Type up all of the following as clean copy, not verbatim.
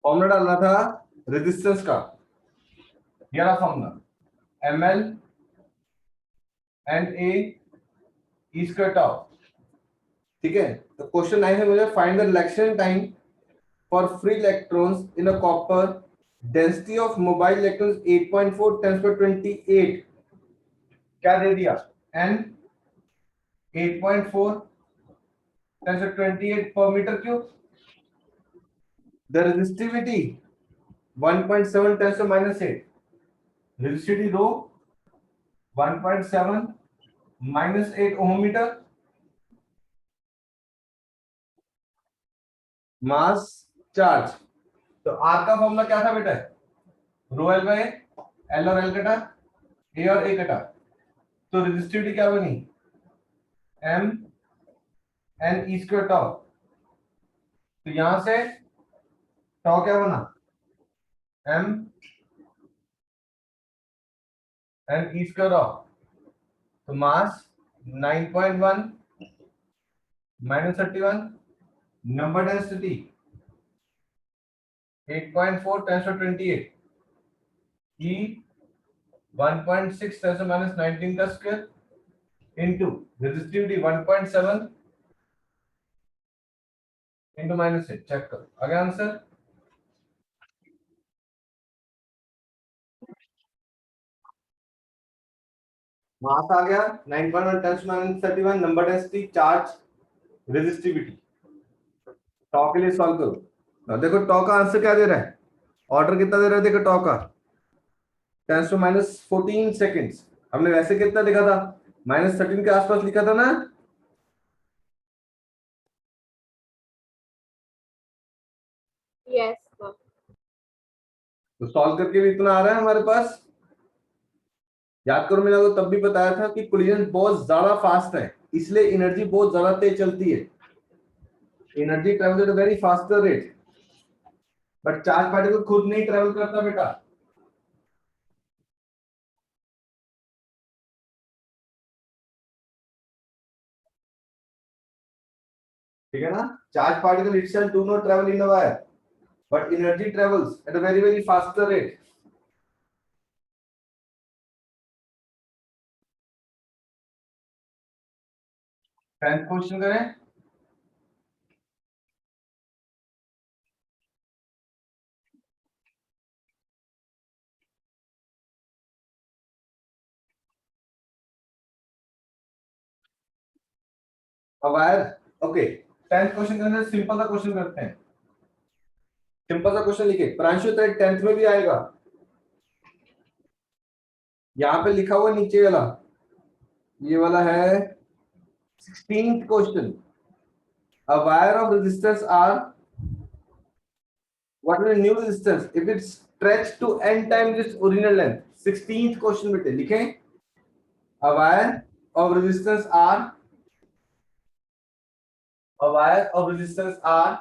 Formula डालना था resistance का, ये रहा formula ml N A E square tau. ठीक है, तो क्वेश्चन 9 है मुझे find the reaction time for free electrons in a copper, density of mobile electrons 8.4 10 पर 28। क्या दे दिया, n 8.4 10 पर 28 पर metre cube, the resistivity 1.7 10 to -8, resistivity rho 1.7 -8 ohm metre, mass charge. तो आर का फॉर्मूला क्या था बेटा, रो एल बाय एल और एल कटा ए और ए कटा, तो रेजिस्टिविटी क्या बनी M N E square tau. तो यहां से टाउ क्या बना M N E square tau, तो mass 9.1 -31, number density 8.4 10 to 28, E 1.6 10 to -19 का square into resistivity 1.7 into -8। Check करो आगे आंसर। मास आ गया 9.1 10 to -31, number density, charge, resistivity. Tau के लिए सॉल्व करो। अब देखो टॉ का आंसर क्या दे रहा है, ऑर्डर कितना दे रहा है, देखो टॉ का 10 to -14 सेकेंड्स। हमने वैसे कितना लिखा था, -13 के आसपास लिखा था ना। यस तो सॉल्व करके भी इतना आ रहा है हमारे पास। याद करो मैंने आपको तब भी बताया था कि कोलिजन बहुत ज्यादा फास्ट है, इसलिए एनर्जी बहुत ज्यादा तेज चलती है। Energy travel at a very faster rate, but charge particle खुद नहीं ट्रेवल करता बेटा। ठीक है ना, charge particle itself do not travel in a wire, but energy travels at a very faster rate. Tenth question करें। Wire, okay. टेंथ क्वेश्चन के अंदर सिंपल सा क्वेश्चन करते हैं। सिंपल सा क्वेश्चन लिखे, प्रांशु तेरे टेंथ में भी आएगा। यहाँ पे लिखा हुआ नीचे वाला, ये वाला है 16th question. A wire of resistance R, what is the new resistance if it's stretched to n times its original length? 16th question बेटे लिखें। A wire of resistance R, a wire of resistance R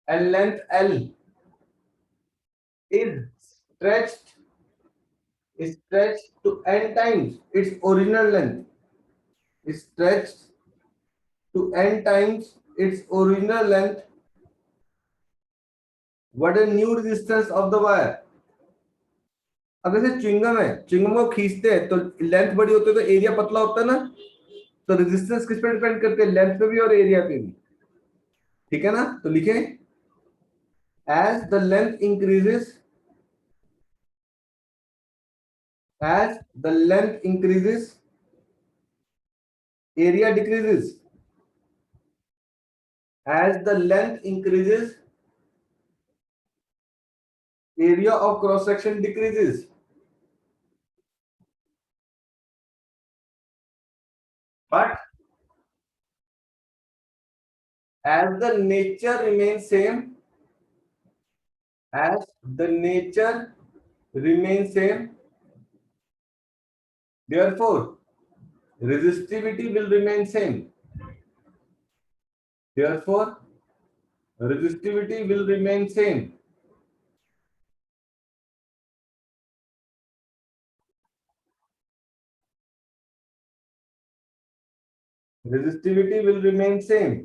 and length L is stretched to n times its original length, is stretched to n times its original length. What is new resistance of the wire? अगर से chewing gum है, chewing gum को खींचते हैं तो length बड़ी होती है तो एरिया पतला होता है ना, तो रेजिस्टेंस किस पे डिपेंड करते हैं, लेंथ पे भी और एरिया पे भी। ठीक है ना, तो लिखें as the length increases, as the length increases area decreases, as the length increases area of cross section decreases, but as the nature remains same, as the nature remains same, therefore resistivity will remain same, therefore resistivity will remain same. Resistivity will remain same.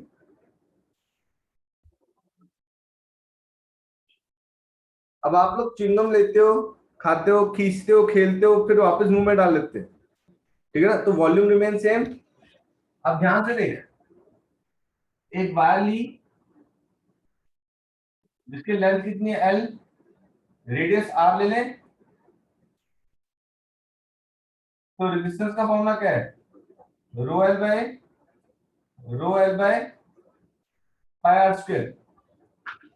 अब आप लोग chewing gum लेते हो, खाते हो, खींचते हो, खेलते हो, फिर वापस मुंह में डाल लेते हो, ठीक है ना? तो वॉल्यूम रिमेन सेम। अब ध्यान से देख, एक वायर ली जिसकी लेंथ कितनी है एल, रेडियस आर ले लें, तो रेजिस्टेंस का फॉर्मूला क्या है? Rho L by pi are square,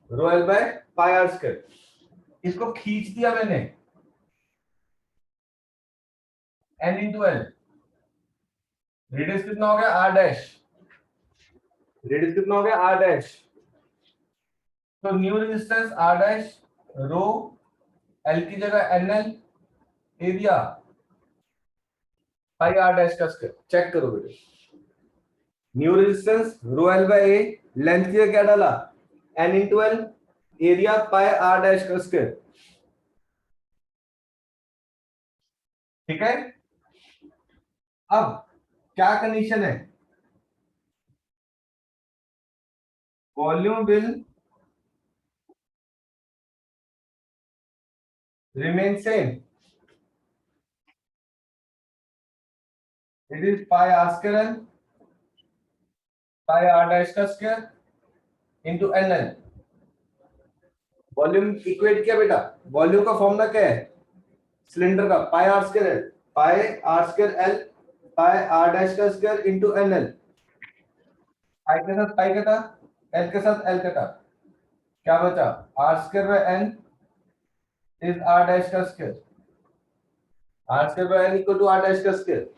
rho L by pi are square. इसको खींच दिया मैंने एन इंटू एल, रेडियस कितना हो गया आर डैश, रेडियस कितना हो गया आर डैश, तो new resistance r dash rho l की जगह n l area pi r dash का स्क्वायर। चेक करो बेटे, new resistance rho L by a, length की क्या डाला n into l, area pi r dash का स्क्वायर, ठीक है? अब क्या कंडीशन है? Volume will remain same, it is pi are square l pi r dash का square into n l. Volume equate किया बेटा, वॉल्यूम का फॉर्मूला क्या है सिलेंडर का? Pi are square l, pi are square l pi r dash का square into n l. Pi के साथ पाई कटा, एल के साथ एल कटा, क्या बचा? R square by n is r dash का square, r square by n equal to r dash का स्क्वायर।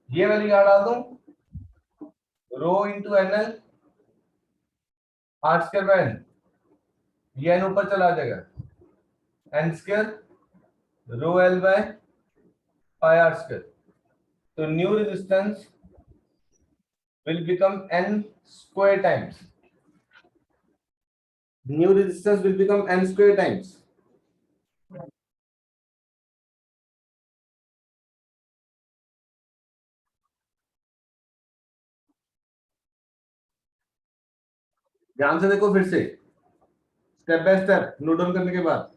ये वैल्यू यहाँ डाल दूं, rho into n l r square by n, ये एन ऊपर चला जाएगा, n square rho L by pi are square. तो new resistance will become n square times, new resistance will become n square times। ध्यान से देखो फिर से, step by step note down करने के बाद।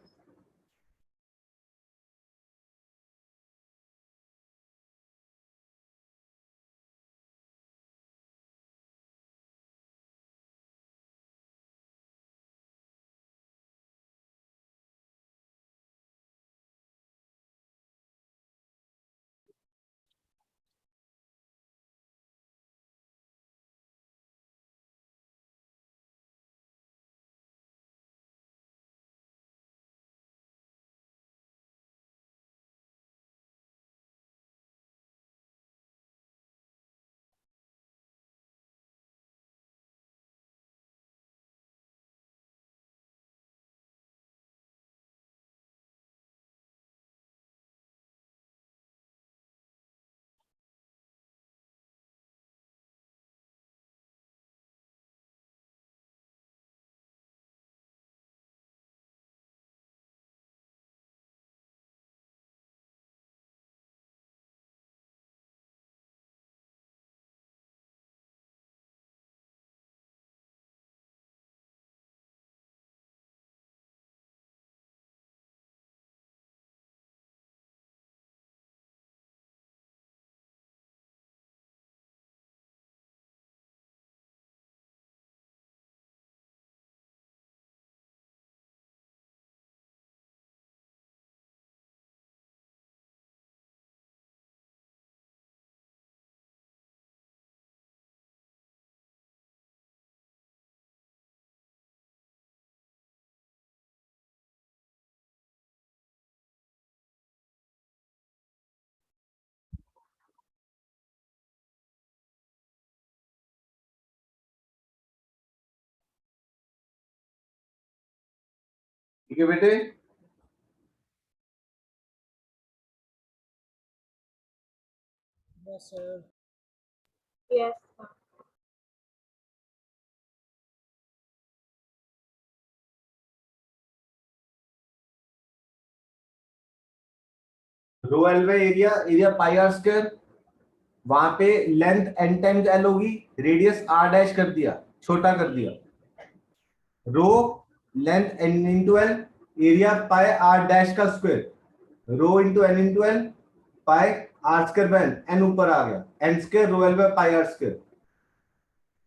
ठीक है बेटे, Yes, sir. Yes. Rho L by area, area pi are square, वहां पे लेंथ n टाइम्स एल होगी, रेडियस आर डैश कर दिया, छोटा कर दिया, rho length n into l, area pi r dash का square, rho into n into n, pi are square by n, n ऊपर आ गया, n square rho L by pi are square,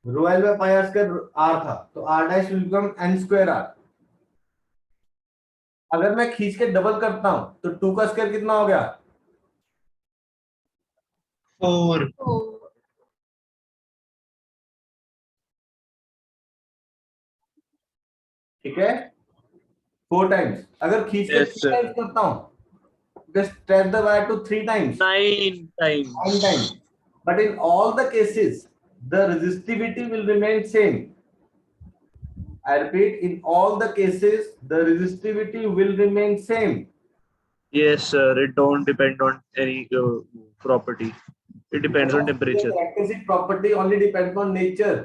rho L by pi are square R था, तो R dash will become N square R. अगर मैं खींच के double करता हूं तो 2 का स्क्वायर कितना हो गया? 4. 4. ठीक है, 4 टाइम्स। अगर खींच के Yes, 3 sir. टाइम्स करता हूं, just stretch the wire to 3 times, 9 9 times. times. But in all the cases, the resistivity will remain same. I repeat, in all the cases, the resistivity will remain same. Yes, sir. It don't depend on any property. It depends on temperature. Characteristic property only depends on nature.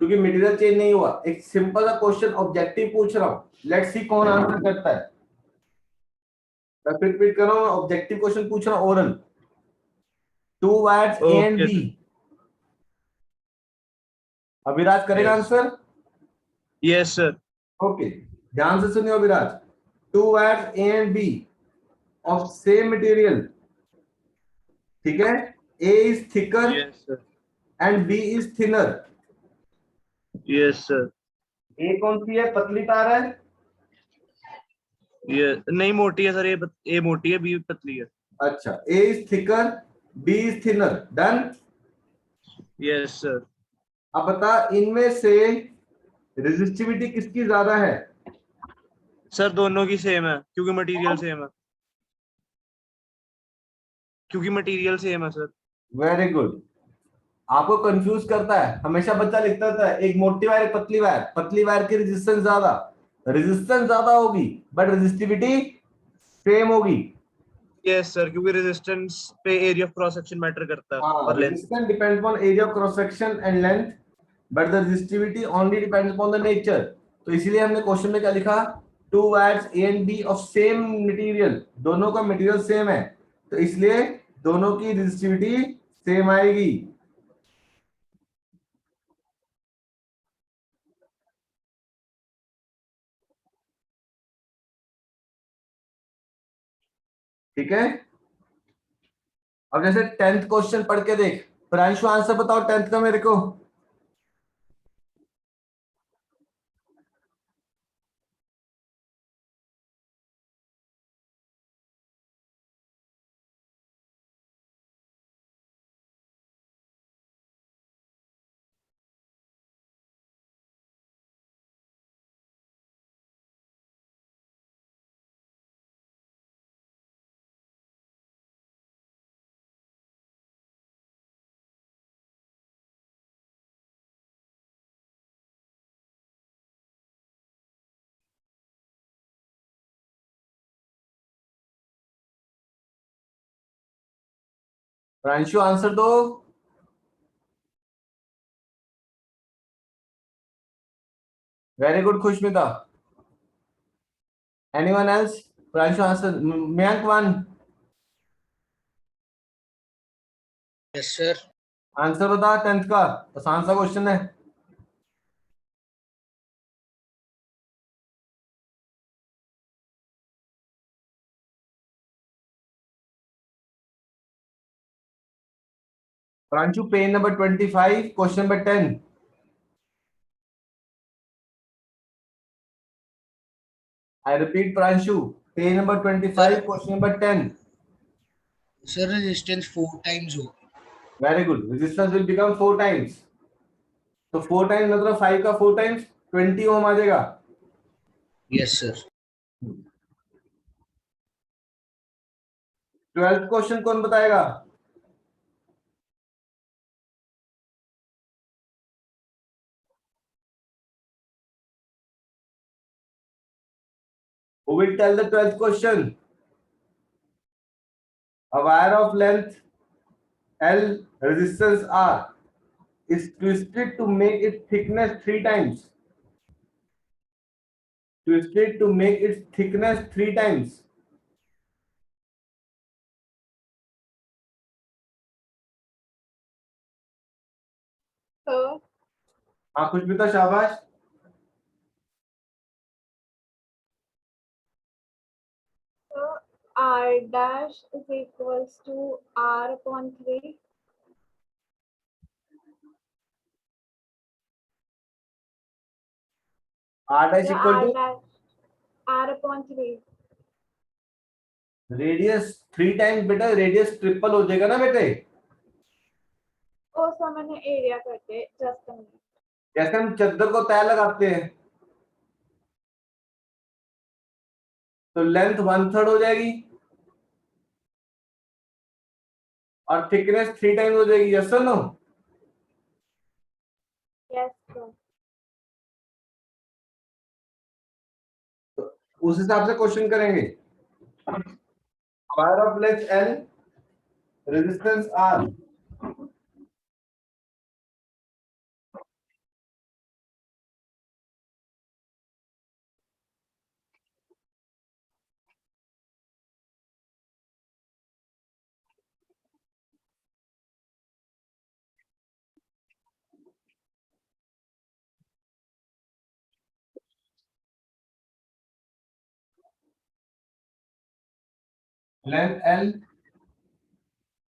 क्योंकि material change नहीं हुआ। एक simple सा question objective पूछ रहा हूं, let's see कौन answer करता है। मैं फिर रिपीट कर रहा हूं, ऑब्जेक्टिव क्वेश्चन पूछ रहा हूं, oral. 2 wires A and Okay, b. sir. Abhiraj करेगा Yes. Answer? Yes, sir. Okay, ध्यान से सुनिए Abhiraj. 2 wires A and B of same material, ठीक है, a is thicker Yes, sir. And b is thinner. Yes, sir. A कौन सी है? पतली तार है। ये नहीं मोटी है सर, ये मोटी है, बी पतली है. अच्छा, a is thicker, b is thinner, done. Yes, sir. अब बता, इनमें से रेजिस्टिविटी किसकी ज्यादा है? सर दोनों की सेम है क्योंकि मटेरियल सेम है. क्योंकि मटेरियल सेम है सर. Very good. आपको कंफ्यूज करता है, हमेशा बच्चा लिखता था एक मोटी वायर एक पतली वायर, पतली वायर की रेजिस्टेंस ज्यादा, रेजिस्टेंस ज्यादा होगी बट रेजिस्टिविटी सेम होगी। यस सर, क्योंकि रेजिस्टेंस पे area of cross section matter करता है हाँ, और length. Resistance depends on area of cross section and length, but the resistivity only depends upon the nature. तो इसीलिए हमने क्वेश्चन में क्या लिखा? 2 wires A and B of same material, दोनों का मटेरियल सेम है, तो इसलिए दोनों की रेजिस्टिविटी सेम आएगी। ठीक है, अब जैसे 10th क्वेश्चन पढ़ के देख। प्रांशु आंसर बताओ 10th का मेरे को। प्रांशु आंसर दो। Very good Khushmita. Anyone else? Pranshu answer, Mayank one. Yes sir. Answer बता 10th का, आसान सा क्वेश्चन है। Pranshu page number 25, question number 10। I repeat Pranshu, page number 25, question number 10। Sir resistance 4 times हो। Very good, resistance will become 4 times. तो 4 times मतलब 5 का 4 times 20 ओम आ जाएगा। Yes sir. 12th क्वेश्चन कौन बताएगा? Who will tell the 12th question? A wire of length L, resistance R, is twisted to make its thickness 3 times. Twisted to make its thickness 3 times. Sir. हाँ खुशबीता, शाबाश। R dash is equals to R upon 3. R dash Yeah, equal R to dash R upon 3. Radius 3 times बेटा, radius triple हो जाएगा ना बेटे। ओ sir मैंने area करके just जैसे हम चद्दर को तय लगाते हैं तो लेंथ 1/3 हो जाएगी और थिकनेस 3 टाइम्स हो जाएगी। Yes sir no? Yes sir. उस हिसाब से क्वेश्चन करेंगे। Wire of length L, resistance R, length L,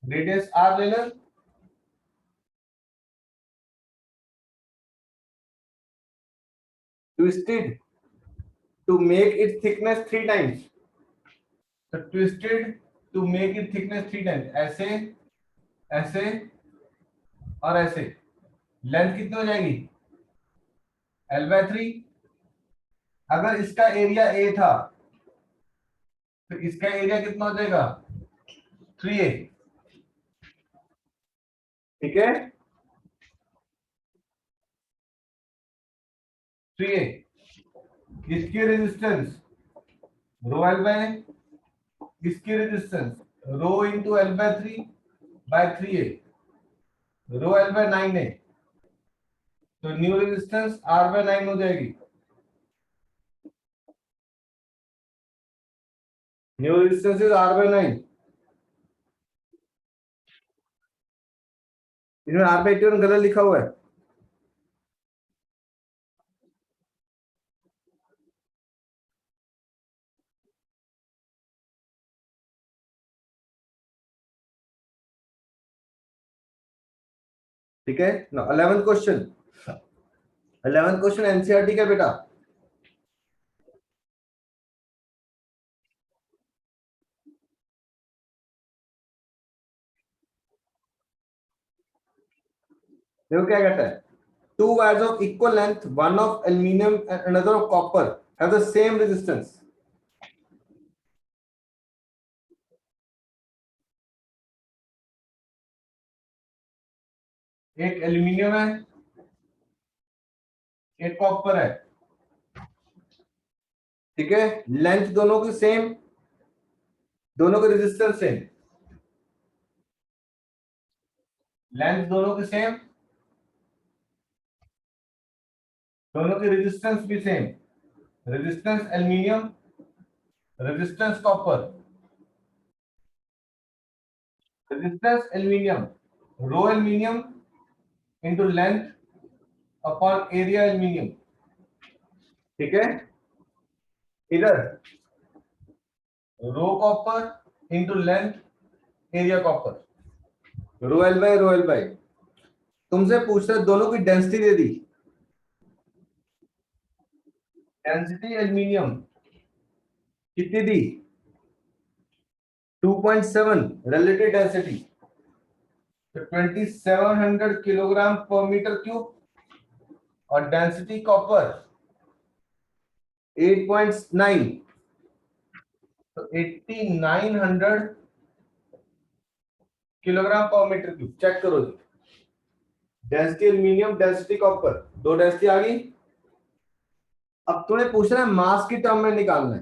radius R ले लें। Twisted to make its thickness 3 times, so twisted to make its thickness 3 times, ऐसे ऐसे और ऐसे। लेंथ कितनी हो जाएगी? L/3। अगर इसका एरिया A था तो इसका एरिया कितना हो जाएगा? 3A। ठीक है, 3A। इसकी रेजिस्टेंस रो L बाय, इसकी resistance rho into L/3 bye 3A, रो L बाय 9A, तो न्यू रेजिस्टेंस R/9 हो जाएगी। New resistance is R/9। इसमें R/81 गलत लिखा हुआ है। ठीक है ना। 11th question, 11th question NCERT का बेटा। देखो क्या कहता है, to wires of equal length, one of aluminium and another of copper, have the same resistance. एक एल्यूमिनियम है, एक कॉपर है। ठीक है, लेंथ दोनों की सेम, दोनों के रेजिस्टेंस सेम। लेंथ दोनों की सेम, दोनों की रेजिस्टेंस भी same. Resistance aluminium, resistance copper. Resistance aluminium, rho aluminium into length upon area aluminium. ठीक है, इधर rho copper into length area copper, rho l by. तुमसे पूछ रहे दोनों की डेंसिटी दे दी। डेंसिटी एल्यूमिनियम कितनी दी? 2.7 रिलेटिव डेंसिटी, तो 2700 किलोग्राम पर मीटर क्यूब। और डेंसिटी कॉपर 8.9, तो 8900 kilogram per metre cube. Check करो जी, डेंसिटी एल्यूमिनियम, डेंसिटी कॉपर, दो डेंसिटी आ गई। अब तुम्हें पूछना है मास की टर्म में निकालना है।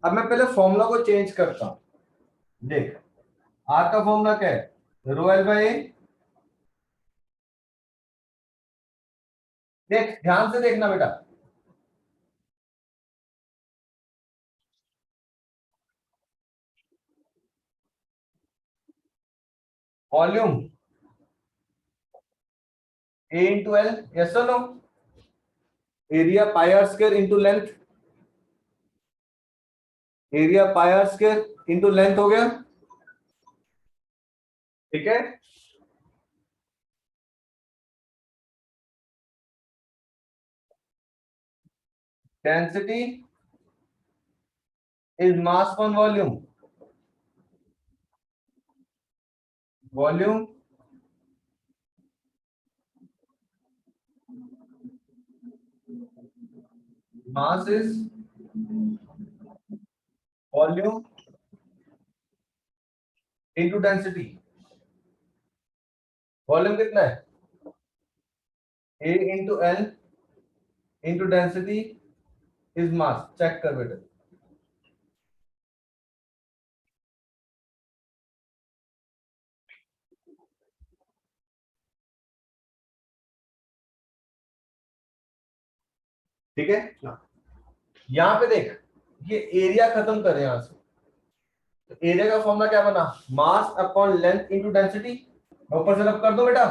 अब मैं पहले फॉर्मूला को चेंज करता हूं। देख, आर का फॉर्मूला क्या है? Rho L by a. देख ध्यान से देखना बेटा, volume a into l, yes और no? Area pi are square into length, area pi are square into length हो गया, ठीक है। Density is mass on volume, volume mass is volume into density. Volume कितना है, a into l into density is mass. Check कर बेटा, ठीक है। यहां पे देख, ये एरिया खत्म कर यहां से, तो एरिया का फॉर्मूला क्या बना, मास अपॉन लेंथ इंटू डेंसिटी। ऊपर से रब कर दो बेटा।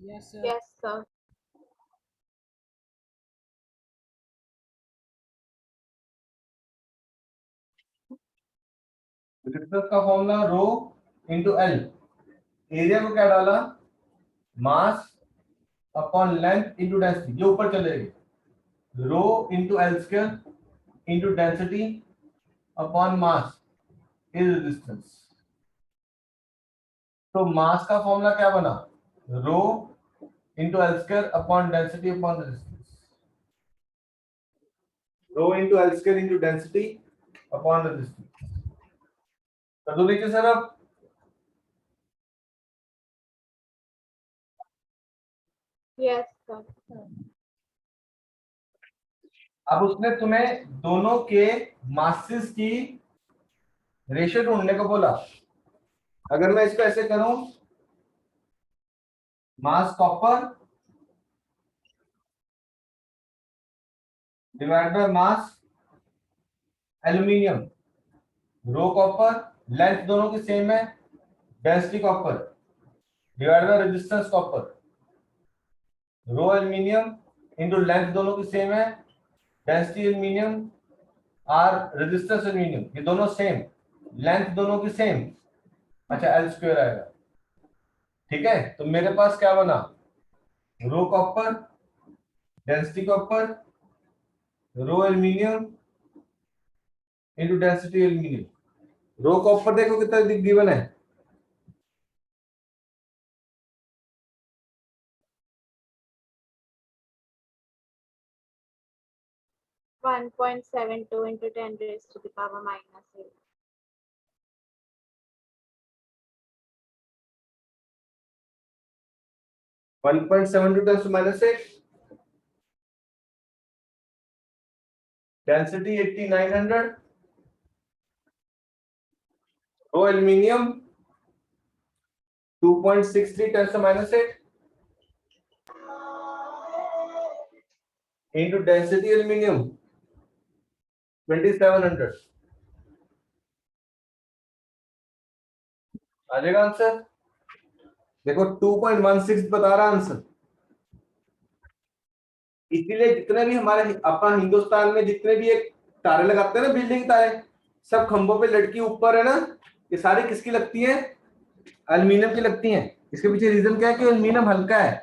Yes, sir. Yes, sir. Distance का formula rho into l, area को क्या डाला, mass upon length into density, ये ऊपर चलेगी, rho into l square into density upon mass is distance. तो मास का फॉर्मूला क्या बना, rho into l square upon density upon resistance, rho into l square into density upon resistance. कर दो नीचे सर अब। Yes, sir. अब उसने तुम्हें दोनों के मासेस की रेशियो ढूंढने को बोला। अगर मैं इसको ऐसे करूं, mass copper divide by mass aluminium, rho copper, length दोनों की सेम है, density copper divide by resistance copper, rho aluminium into length दोनों की सेम है, density aluminium r resistance aluminium, ये दोनों सेम, लेंथ दोनों की सेम। अच्छा एल स्क्वायर आएगा, ठीक है। तो मेरे पास क्या बना, रो copper density copper rho aluminium into density aluminium. Rho copper देखो कितना गिवन है, 1.72 into 10 raised to the power minus 8. 1.72 10 to minus 8, density 8900, rho aluminium 2.63 10 to minus 8 into density aluminum 2700। आ जाएगा आंसर, देखो 2.16 बता रहा आंसर। इसीलिए जितने भी हमारे अपना हिंदुस्तान में जितने भी एक तारे लगाते हैं ना, बिल्डिंग तारे, सब खंभों पे लटकी ऊपर है ना, ये सारी किसकी लगती हैं, एल्यूमिनियम की लगती हैं। इसके पीछे रीजन क्या है कि एल्यूमिनियम हल्का है।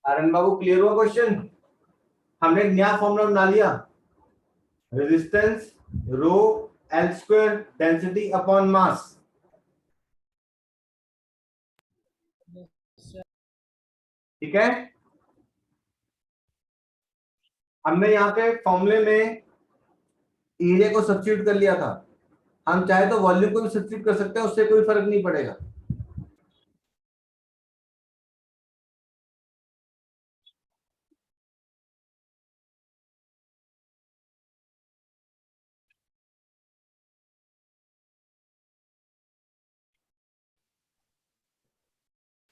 आर्यन बाबू क्लियर हुआ क्वेश्चन? हमने एक नया फॉर्मूला बना लिया, resistance rho L square density upon मास। ठीक है, हमने यहाँ पे फॉर्मूले में एरिया को सब्स्टिट्यूट कर लिया था, हम चाहे तो वॉल्यूम को भी सब्स्टिट्यूट कर सकते हैं, उससे कोई फर्क नहीं पड़ेगा।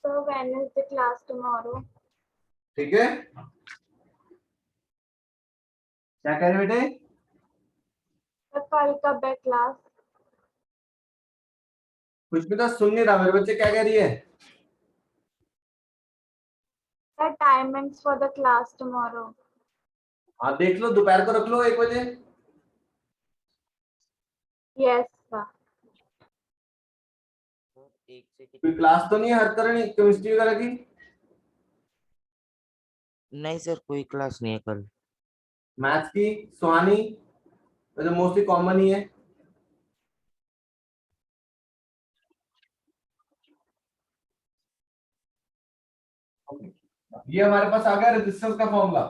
So when is the class tomorrow? ठीक है, क्या कह रहे बेटे? तो कल कब है क्लास? कुछ भी तो सुन नहीं रहा मेरे बच्चे, क्या कह रही है? The timings for the class tomorrow. हाँ देख लो, दोपहर को रख लो 1 बजे। Yes, sir. कोई क्लास तो नहीं है हर तरह केमिस्ट्री वगैरह की? नहीं सर, कोई क्लास नहीं है कल। मैथ्स की सुहानी तो मोस्टली कॉमन ही है। ये हमारे पास आ गया रेजिस्टेंस का फॉर्मूला।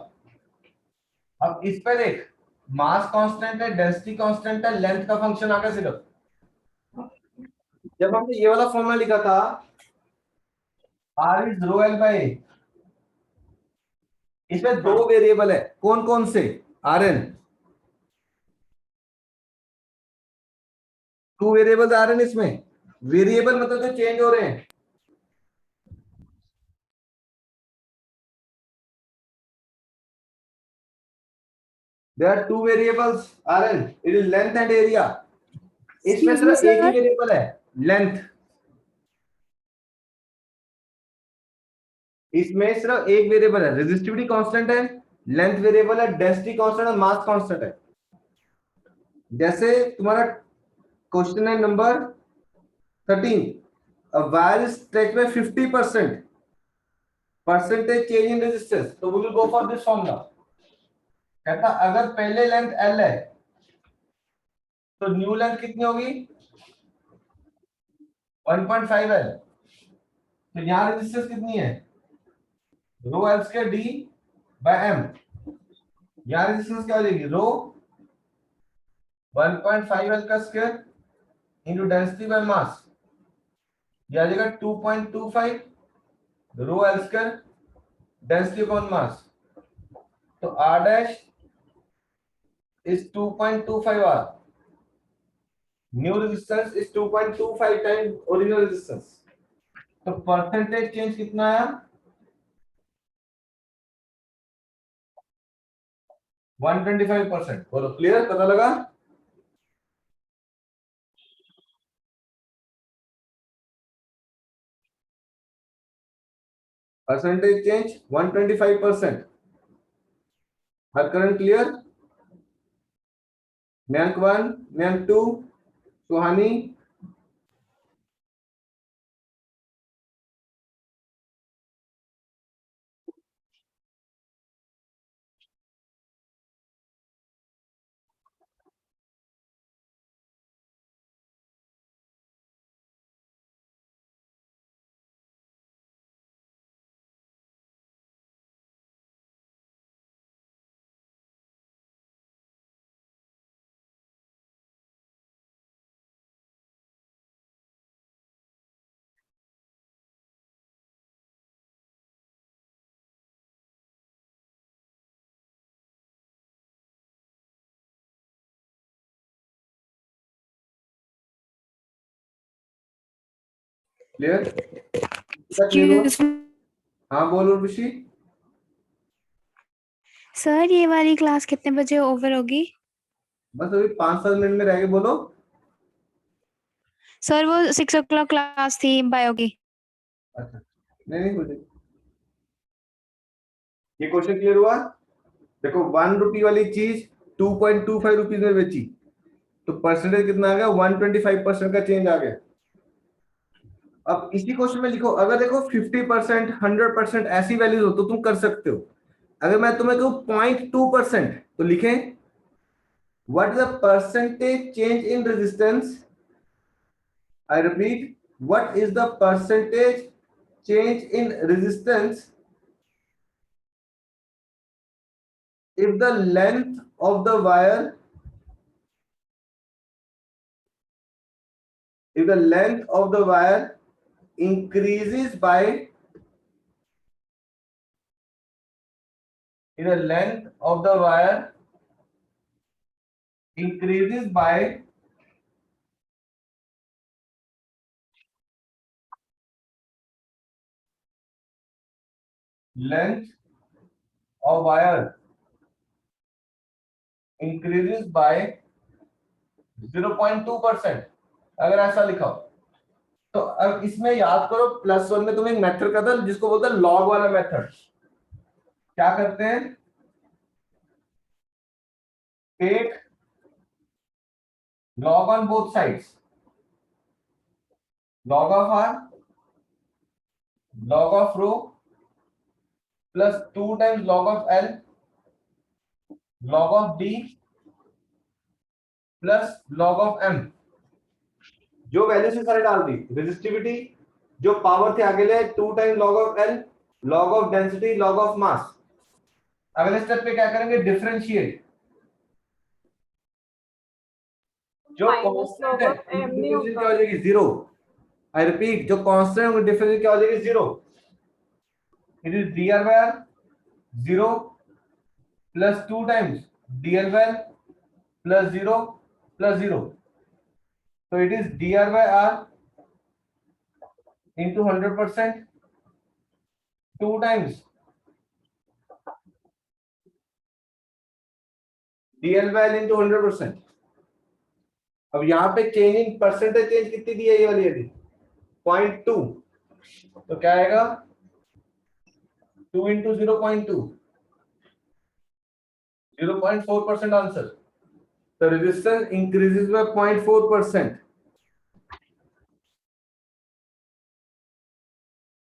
अब इस पे देख, मास कांस्टेंट है, डेंसिटी कांस्टेंट है, लेंथ का फंक्शन आ गया सिर्फ। जब हमने ये वाला फॉर्मूला लिखा था, r is rho L by a, इसमें 2 वेरिएबल है, कौन कौन से? आर एन, 2 वेरिएबल्स आ रहे हैं इसमें। वेरिएबल मतलब जो चेंज हो रहे हैं। There are 2 variables Rn, it is length and area. इसमें सिर्फ एक ही वेरिएबल है, लेंथ। इसमें सिर्फ एक वेरिएबल है, रेजिस्टिविटी कांस्टेंट है, लेंथ वेरिएबल है, डेंसिटी कांस्टेंट और मास कांस्टेंट है। जैसे तुम्हारा क्वेश्चन है number 13, a wire is stretched by 50% percentage change in resistance, तो we will go for this formula. कहता अगर पहले लेंथ L है तो न्यू लेंथ कितनी होगी? 1.5 L। तो यहां रेजिस्टेंस कितनी है? Rho L square D by M. यहां रेजिस्टेंस क्या हो जाएगी? रो 1.5 L का square into density by mass, ये आ जाएगा 2.25 rho L square density upon mass. तो R dash is 2.25 R. New resistance is 2.25 times original resistance. तो परसेंटेज चेंज कितना आया? 125%। बोलो क्लियर, पता लगा? Percentage change 125%। हर करंट क्लियर? मयंक 1, मयंक 2, सुहानी, क्लियर? Excuse me. हाँ बोलो ऋषि। सर ये वाली क्लास कितने बजे ओवर होगी? बस अभी 5-7 मिनट में रह गए। बोलो। सर वो 6 o'clock क्लास थी बायो की। अच्छा, नहीं कुछ। ये क्वेश्चन क्लियर हुआ? देखो 1 रुपी वाली चीज 2.25 रुपीज में बेची, तो परसेंटेज कितना आ गया? 125% का चेंज आ गया। अब इसी क्वेश्चन में लिखो, अगर देखो 50%, 100% ऐसी वैल्यूज हो तो तुम कर सकते हो। अगर मैं तुम्हें कहूं 0.2% तो लिखें what is the percentage change in resistance. I repeat, what is the percentage change in resistance if the length of the wire increases by length of wire increases by 0.2%, अगर ऐसा लिखा हो तो अब इसमें याद करो +1 में तुम्हें एक मेथड का था जिसको बोलते हैं लॉग वाला मेथड। क्या करते हैं, take log on both sides, log of r, log of rho plus 2 times log of l, log of d plus log of m। जो वैल्यू से सारे डाल दी, रेजिस्टिविटी जो पावर थे आगे ले 2 time log of l, log of density, log of mass। अगले step पे क्या करेंगे, डिफरेंशिएट। जो माइनस लॉग कांस्टेंट ऑफ है m उनकी नहीं डिफरेंशियल क्या होगा। हो जाएगी, 0। आई रिपीट, जो कांस्टेंट है उनकी डिफरेंशियल क्या हो जाएगी, 0। It is dr by r 0 plus 2 times dl by l plus 0 plus 0, so it is dr by r into 100%, 2 times dl by l into 100%। अब यहाँ पे चेंज इन परसेंटेज चेंज कितनी दी है, ये वाली यदि 0.2 तो क्या आएगा, 2 into 0.2, 0.4% answer. The resistance increases by 0.4%।